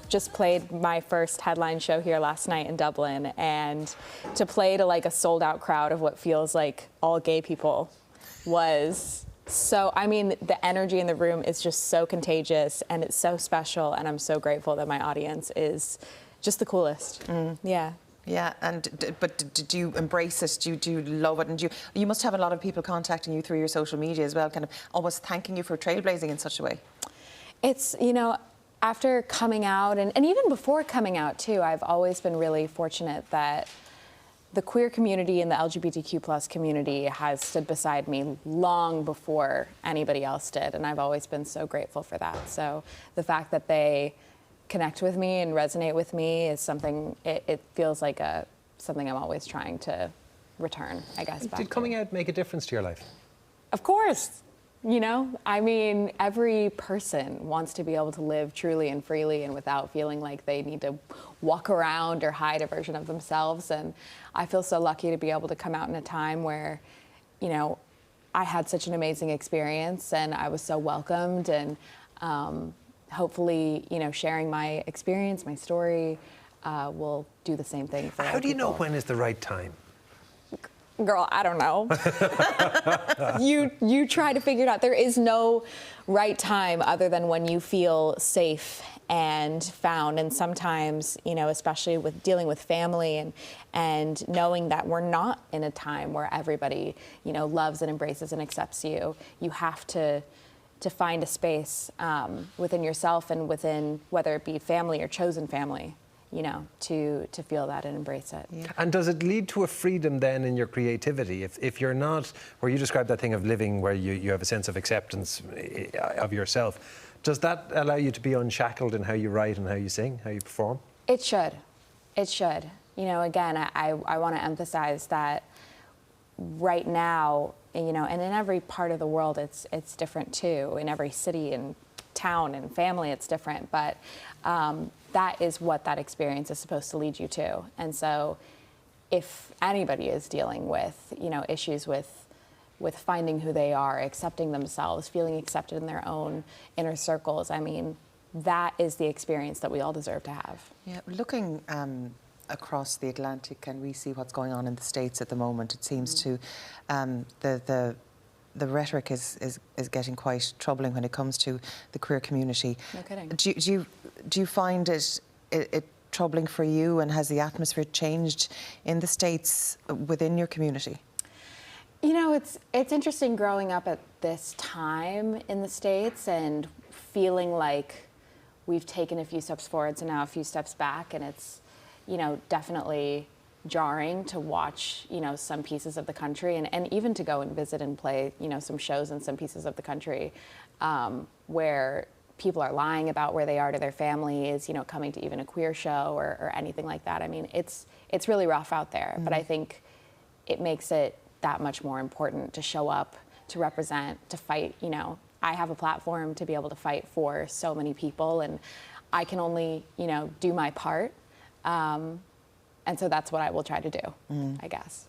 just played my first headline show here last night in Dublin, and to play to like a sold out crowd of what feels like all gay people was so, I mean, the energy in the room is just so contagious and it's so special, and I'm so grateful that my audience is just the coolest. Yeah. Yeah, but did you embrace it? Do you love it? And you must have a lot of people contacting you through your social media as well, kind of almost thanking you for trailblazing in such a way. It's, you know, after coming out, and even before coming out too, I've always been really fortunate that the queer community and the LGBTQ+ community has stood beside me long before anybody else did, and I've always been so grateful for that. So the fact that they connect with me and resonate with me is something, it feels like something I'm always trying to return, I guess, back Did coming out make a difference to your life? Of course. You know, I mean, every person wants to be able to live truly and freely and without feeling like they need to walk around or hide a version of themselves. And I feel so lucky to be able to come out in a time where, you know, I had such an amazing experience and I was so welcomed, and hopefully, you know, sharing my experience, my story, will do the same thing for other people. How do you know when is the right time? Girl, I don't know. You try to figure it out. There is no right time other than when you feel safe and found. And sometimes, you know, especially with dealing with family and knowing that we're not in a time where everybody, you know, loves and embraces and accepts you, you have to find a space within yourself and within, whether it be family or chosen family, you know, to feel that and embrace it. Yeah. And does it lead to a freedom then in your creativity? If you're not, where you describe that thing of living where you have a sense of acceptance of yourself, does that allow you to be unshackled in how you write and how you sing, how you perform? It should. It should. You know, again, I want to emphasize that right now, you know, and in every part of the world, it's different too. In every city and town and family, it's different. But that is what that experience is supposed to lead you to. And so if anybody is dealing with, you know, issues with finding who they are, accepting themselves, feeling accepted in their own inner circles, I mean, that is the experience that we all deserve to have. Yeah, looking across the Atlantic, and we see what's going on in the States at the moment, it seems to the rhetoric is getting quite troubling when it comes to the queer community. No kidding. Do you find it troubling for you, and has the atmosphere changed in the States within your community? You know, it's interesting growing up at this time in the States and feeling like we've taken a few steps forwards and now a few steps back, and it's, you know, definitely jarring to watch, you know, some pieces of the country and even to go and visit and play, you know, some shows in some pieces of the country where people are lying about where they are to their families, you know, coming to even a queer show or anything like that. I mean, it's really rough out there, but I think it makes it that much more important to show up, to represent, to fight. You know, I have a platform to be able to fight for so many people, and I can only, you know, do my part. And so that's what I will try to do, I guess.